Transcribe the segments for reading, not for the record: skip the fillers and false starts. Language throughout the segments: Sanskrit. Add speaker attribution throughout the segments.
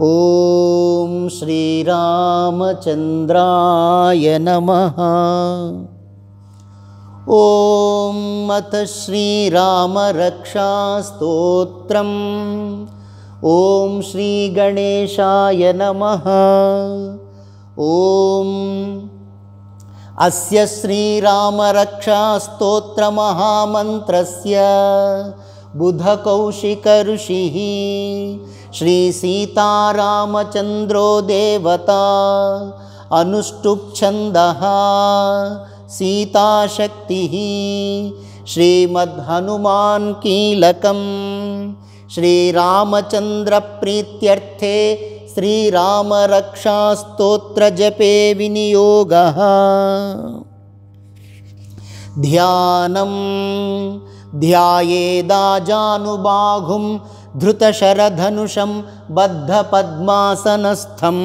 Speaker 1: ॐ श्रीरामचन्द्राय नमः। ॐ अथ श्रीरामरक्षास्तोत्रम्। ॐ श्रीगणेशाय नमः। ॐ अस्य श्रीरामरक्षास्तोत्रमहामन्त्रस्य बुधकौशिकऋषिः श्रीसीतारामचन्द्रो देवता अनुष्टुप्छन्दः सीताशक्तिः श्रीमद्हनुमान् कीलकम् श्रीरामचन्द्रप्रीत्यर्थे श्रीरामरक्षास्तोत्रजपे विनियोगः। ध्यानं ध्यायेदाजानुबाहुं धृतशरधनुषं बद्धपद्मासनस्थं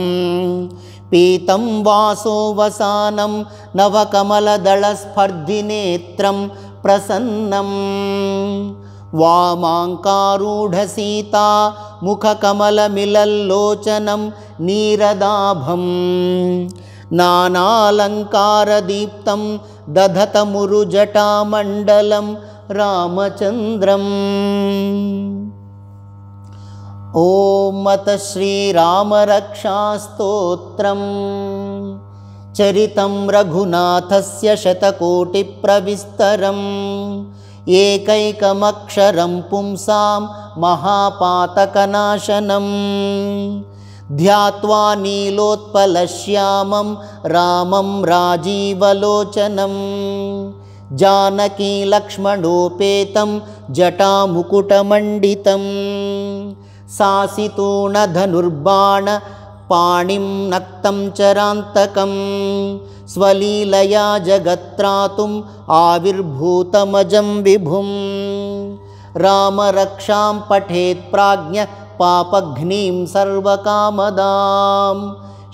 Speaker 1: पीतं वासो वसानं नवकमलदलस्पर्धिनेत्रं प्रसन्नं वामाङ्कारूढसीता मुखकमलमिलल्लोचनं नीरदाभं नानालङ्कारदीप्तं दधतमुरुजटामण्डलं रामचन्द्रम्। ॐ अथ श्रीरामरक्षास्तोत्रम्। चरितं रघुनाथस्य शतकोटिप्रविस्तरम् एकैकमक्षरं पुंसां महापातकनाशनं ध्यात्वा नीलोत्पलश्यामं रामं राजीवलोचनं जानकीलक्ष्मणोपेतं जटामुकुटमण्डितं सासितूणधनुर्बाणपाणिं नक्तं चरान्तकं स्वलीलया जगत्त्रातुम् आविर्भूतमजं विभुं रामरक्षां पठेत् प्राज्ञः पापघ्नीं सर्वकामदां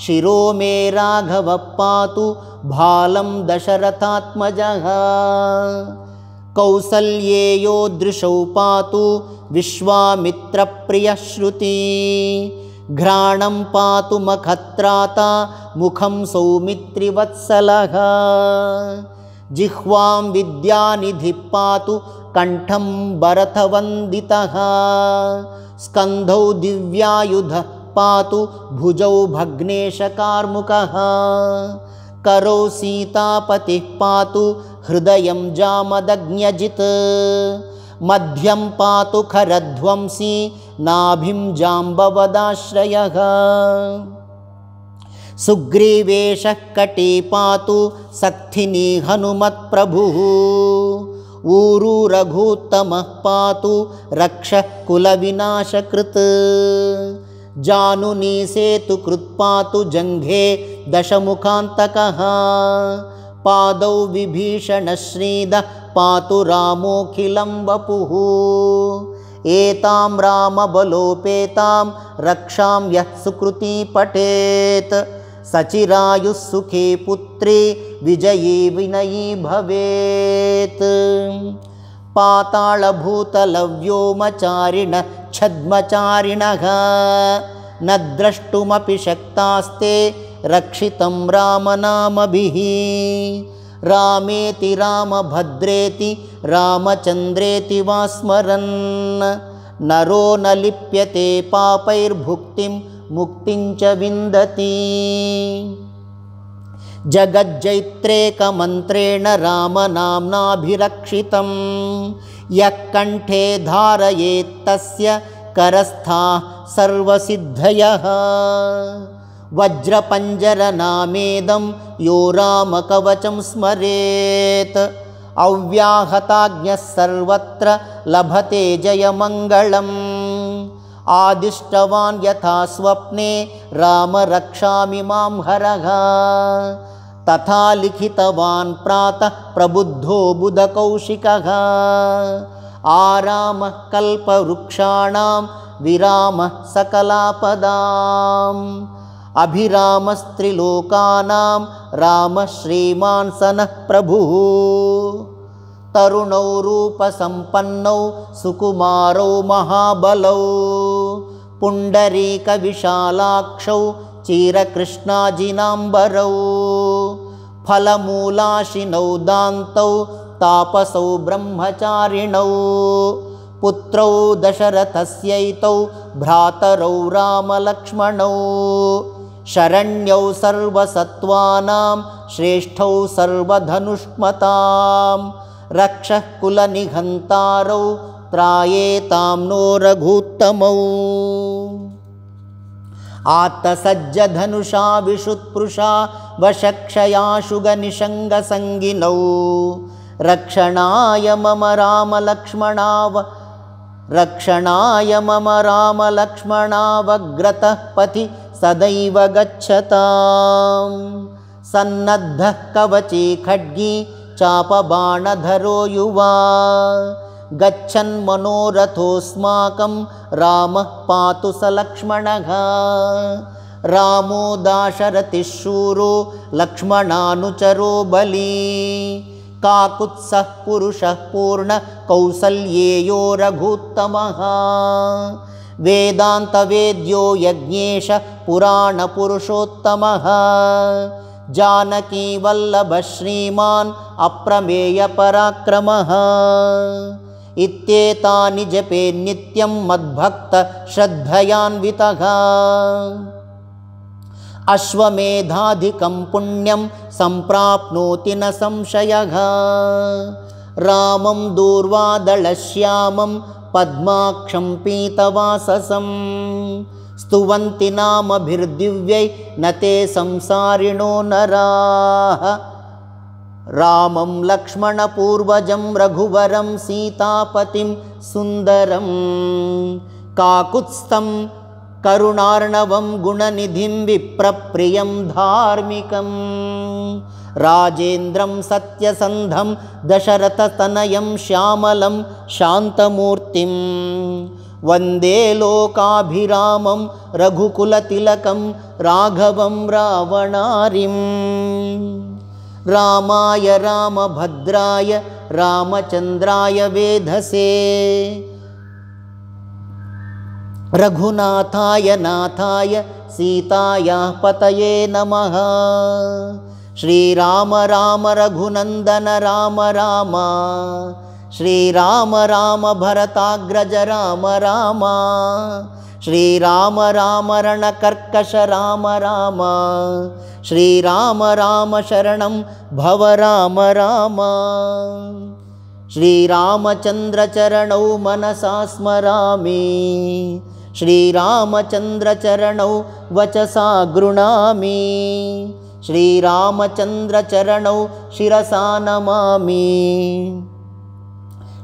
Speaker 1: शिरो मे राघवः पातु भालं दशरथात्मजः कौसल्येयो दृशौ पातु विश्वामित्रप्रियः श्रुति घ्राणं पातु मखत्राता मुखं सौमित्रिवत्सलः जिह्वां विद्यानिधिः पातु कण्ठं भरतवन्दितः स्कन्धौ दिव्यायुधः पातु भुजौ भग्नेशकार्मुकः करौ सीतापतिः पातु हृदयं जामदग्न्यजित् मध्यं पातु खरध्वंसी नाभिं जाम्बवदाश्रयः सुग्रीवेशः कटी पातु सक्थिनी हनुमत्प्रभुः ऊरू रघुत्तमः पातु रक्षः कुलविनाशकृत् जानुनी सेतुकृत् पातु जङ्घे दशमुखान्तकः पादौ विभीषणश्रीदः पातु रामोऽखिलं वपुः एतां रामबलोपेतां रक्षां यः सुकृती पठेत् सचिरायुः सुखे पुत्री विजयी विनयी भवेत् पातालभूतलव्योमचारिणः छद्मचारिणः न द्रष्टुमपि शक्तास्ते रक्षितं रामनामभिः रामेति रामभद्रेति रामचन्द्रेति वा स्मरन् नरो न लिप्यते पापैर्भुक्तिं मुक्तिं च विन्दति जगज्जैत्रेकमन्त्रेण रामनाम्नाभिरक्षितं यः कण्ठे धारयेत्तस्य करस्थाः सर्वसिद्धयः वज्रपञ्जरनामेदं यो रामकवचं स्मरेत् अव्याहताज्ञः सर्वत्र लभते जयमङ्गलम् आदिष्टवान् यथा स्वप्ने राम रक्षामि मां हरः तथा लिखितवान् प्रातः प्रबुद्धो बुधकौशिकः आरामः कल्पवृक्षाणां विरामः सकलापदाम् अभिरामस्त्रिलोकानां रामः श्रीमान् सनः प्रभुः तरुणौ रूपसम्पन्नौ सुकुमारौ महाबलौ पुण्डरीकविशालाक्षौ चीरकृष्णाजिनाम्बरौ फलमूलाशिनौ दान्तौ तापसौ ब्रह्मचारिणौ पुत्रौ दशरथस्यैतौ भ्रातरौ रामलक्ष्मणौ शरण्यौ सर्वसत्त्वानां श्रेष्ठौ सर्वधनुष्मतां रक्षः कुलनिघन्तारौ त्रायेतां नो रघूत्तमौ आत्तसज्जधनुषा विशुत्पृशा वशक्षयाशुगनिषङ्गसङ्गिनौ रक्षणाय मम रामलक्ष्मणावग्रतः पथि सदैव गच्छतां सन्नद्धः कवची खड्गी चापबाणधरो युवा गच्छन्मनोरथोऽस्माकं रामः पातु स लक्ष्मणः रामो दाशरथिः शूरो लक्ष्मणानुचरो बली काकुत्सः पुरुषः पूर्णकौसल्येयो रघूत्तमः वेदान्तवेद्यो यज्ञेश पुराणपुरुषोत्तमः जानकीवल्लभः श्रीमान् अप्रमेयपराक्रमः इत्येतानि जपे नित्यं मद्भक्तश्रद्धयान्वितः अश्वमेधाधिकं पुण्यं सम्प्राप्नोति न संशयः रामं दूर्वादलश्यामं पद्माक्षं पीतवाससं स्तुवन्ति नामभिर्दिव्यै न ते संसारिणो नराः रामं लक्ष्मणपूर्वजं रघुवरं सीतापतिं सुन्दरं काकुत्स्थं करुणार्णवं गुणनिधिं विप्रप्रियं धार्मिकं राजेन्द्रं सत्यसन्धं दशरथतनयं श्यामलं शान्तमूर्तिं वन्दे लोकाभिरामं रघुकुलतिलकं राघवं रावणारिं रामाय रामभद्राय रामचन्द्राय वेधसे रघुनाथाय नाथाय सीतायाः पतये नमः श्रीराम राम रघुनन्दन राम राम श्रीराम राम भरताग्रज राम राम श्रीराम राम रणकर्कश राम राम श्रीराम राम शरणं भव राम राम श्रीरामचन्द्रचरणौ मनसा स्मरामि श्रीरामचन्द्रचरणौ वचसा गृह्णामि श्रीरामचन्द्रचरणौ शिरसा नमामि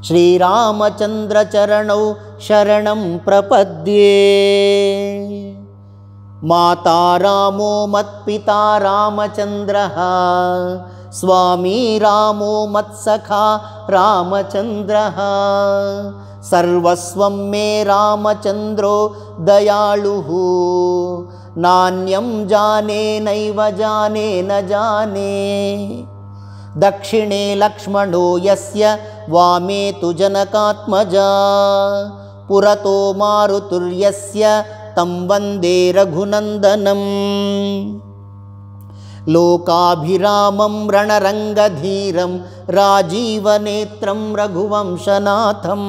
Speaker 1: श्रीरामचन्द्रचरणौ शरणं प्रपद्ये माता रामो मत्पिता रामचन्द्रः स्वामी रामो मत्सखा रामचन्द्रः सर्वस्वं मे रामचन्द्रो दयालुः नान्यं जाने नैव जाने न जाने दक्षिणे लक्ष्मणो यस्य वामे तु जनकात्मजा पुरतो मारुतिर्यस्य तं वन्दे रघुनन्दनम् लोकाभिरामं रणरङ्गधीरं राजीवनेत्रं रघुवंशनाथं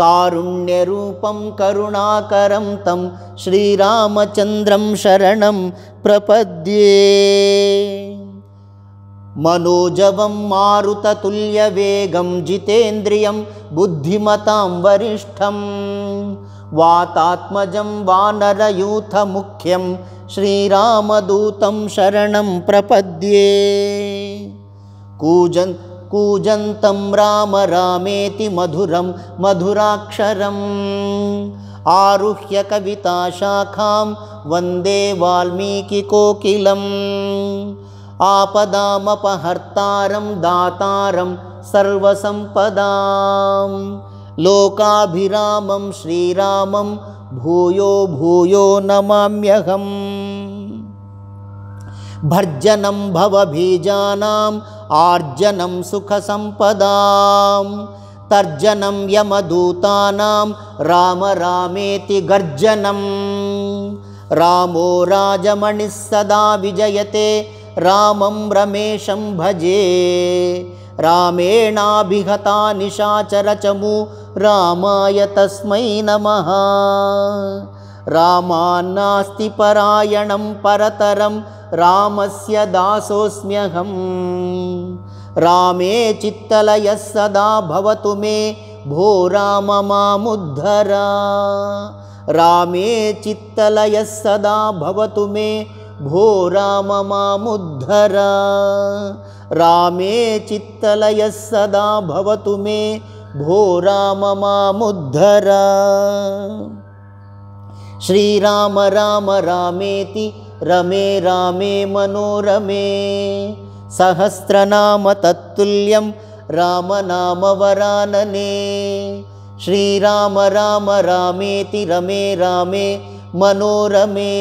Speaker 1: कारुण्यरूपं करुणाकरं तं श्रीरामचन्द्रं शरणं प्रपद्ये मनोजवं मारुततुल्यवेगं जितेन्द्रियं बुद्धिमतां वरिष्ठं वातात्मजं वानरयूथमुख्यं श्रीरामदूतं शरणं प्रपद्ये कूजन्तं राम रामेति मधुरं मधुराक्षरम् आरुह्य कविताशाखां वन्दे वाल्मीकिकोकिलम् आपदामपहर्तारं दातारं सर्वसम्पदां लोकाभिरामं श्रीरामं भूयो भूयो नमाम्यहम् भर्जनं भवबीजानाम् आर्जनं सुखसम्पदां तर्जनं यमदूतानां राम रामेति गर्जनं रामो राजमणिः सदा विजयते रामं रमेशं भजे रामेणाभिहता निशाचरचमू रामाय तस्मै नमः रामान्नास्ति परायणं परतरं रामस्य दासोऽस्म्यहम् रामे चित्तलयः सदा भवतु मे भो राम मामुद्धर रामे चित्तलयः सदा भवतु मे भो राम मामुद्धर रामे चित्तलयः सदा भवतु मे भो राम मामुद्धर श्रीराम राम रामेति रमे रामे मनोरमे सहस्रनाम तत्तुल्यं रामनामवरानने श्रीराम राम रामेति रमे रामे मनोरमे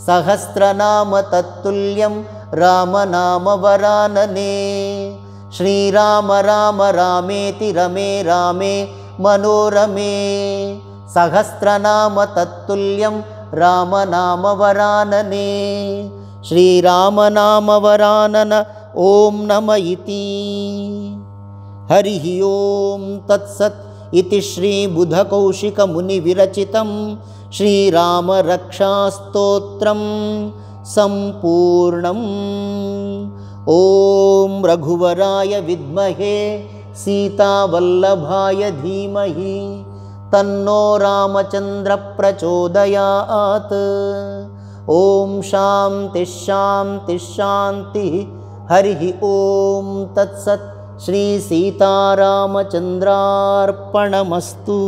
Speaker 1: सहस्रनाम तत्तुल्यं रामनामवरानने श्रीराम राम रामेति रमे रामे मनोरमे सहस्रनाम तत्तुल्यं रामनामवरानने श्रीरामनामवरानन ॐ नम इति हरिः ॐ तत्सत् इति श्रीबुधकौशिकमुनिविरचितं श्रीरामरक्षास्तोत्रं सम्पूर्णम् ॐ रघुवराय विद्महे सीतावल्लभाय धीमहि तन्नो रामचन्द्र प्रचोदयात् ॐ शान्ति शान्ति शान्तिः हरिः ॐ तत्सत् श्री सीतारामचन्द्रार्पणमस्तु।